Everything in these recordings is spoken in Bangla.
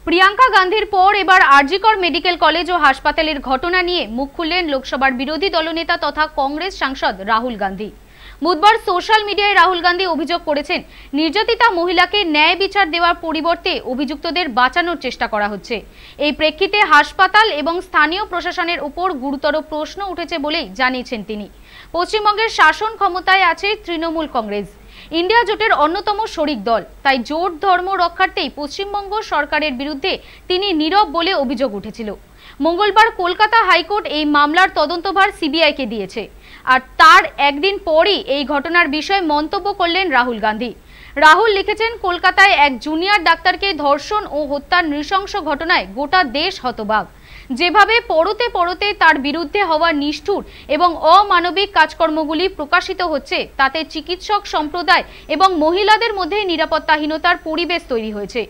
প্রিয়াঙ্কা গান্ধীর পর এবার আরজিকর মেডিকেল কলেজ ও হাসপাতালের ঘটনা নিয়ে মুখ খুললেন লোকসভার বিরোধী দলনেতা তথা কংগ্রেস সাংসদ রাহুল গান্ধী। বুধবার সোশ্যাল মিডিয়ায় রাহুল গান্ধী অভিযোগ করেছেন, নির্যাতিতা মহিলাকে ন্যায় বিচার দেওয়ার পরিবর্তে অভিযুক্তদের বাঁচানোর চেষ্টা করা হচ্ছে। এই প্রেক্ষিতে হাসপাতাল এবং স্থানীয় প্রশাসনের উপর গুরুতর প্রশ্ন উঠেছে বলেই জানিয়েছেন তিনি। পশ্চিমবঙ্গের শাসন ক্ষমতায় আছে তৃণমূল কংগ্রেস, ইন্ডিয়া জোটের অন্যতম শরিক দল, তাই জোট ধর্ম রক্ষার্থেই পশ্চিমবঙ্গ সরকারের বিরুদ্ধে তিনি নীরব বলে অভিযোগ উঠেছিল। মঙ্গলবার কলকাতা হাইকোর্ট এই মামলার তদন্তভার সিবিআইকে দিয়েছে, আর তার একদিন পরই এই ঘটনার বিষয়ে মন্তব্য করলেন রাহুল গান্ধী। রাহুল লিখেছেন, কলকাতায় এক জুনিয়র ডাক্তারকে ধর্ষণ ও হত্যার নৃশংস ঘটনায় গোটা দেশ হতবাক। যেভাবে পরতে পরতে তার বিরুদ্ধে হওয়া নিষ্ঠুর এবং অমানবিক কাজকর্মগুলি প্রকাশিত হচ্ছে, তাতে চিকিৎসক সম্প্রদায় এবং মহিলাদের মধ্যে নিরাপত্তাহীনতার পরিবেশ তৈরি হয়েছে।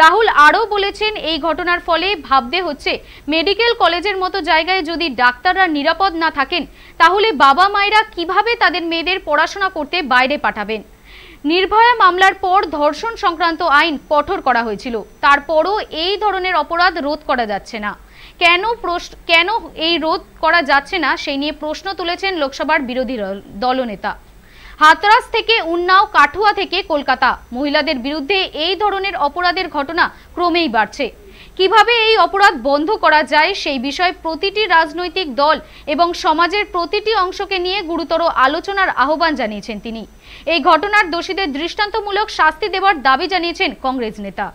রাহুল আরও বলেছেন, এই ঘটনার ফলে ভাবতে হচ্ছে, মেডিকেল কলেজের মতো জায়গায় যদি ডাক্তাররা নিরাপদ না থাকেন, তাহলে বাবা মায়েরা কিভাবে তাদের মেয়েদের পড়াশোনা করতে বাইরে পাঠাবেন। নির্ভয়া মামলার পর ধর্ষণ সংক্রান্ত আইন কঠোর করা হয়েছিল, তারপরও এই ধরনের অপরাধ রোধ করা যাচ্ছে না। কেন এই রোধ করা যাচ্ছে না সেই নিয়ে প্রশ্ন তুলেছেন লোকসভার বিরোধী দলনেতা। হাতরাস থেকে উন্নাও, কাঠুয়া থেকে কলকাতা, মহিলাদের বিরুদ্ধে এই ধরনের অপরাধের ঘটনা ক্রমেই বাড়ছে। কিভাবে এই অপরাধ বন্ধ করা যায় সেই বিষয়ে প্রতিটি রাজনৈতিক দল এবং সমাজের প্রতিটি অংশকে নিয়ে গুরুতর আলোচনার আহ্বান জানিয়েছেন তিনি। এই ঘটনার দোষীদের দৃষ্টান্তমূলক শাস্তি দেওয়ার দাবি জানিয়েছেন কংগ্রেস নেতা।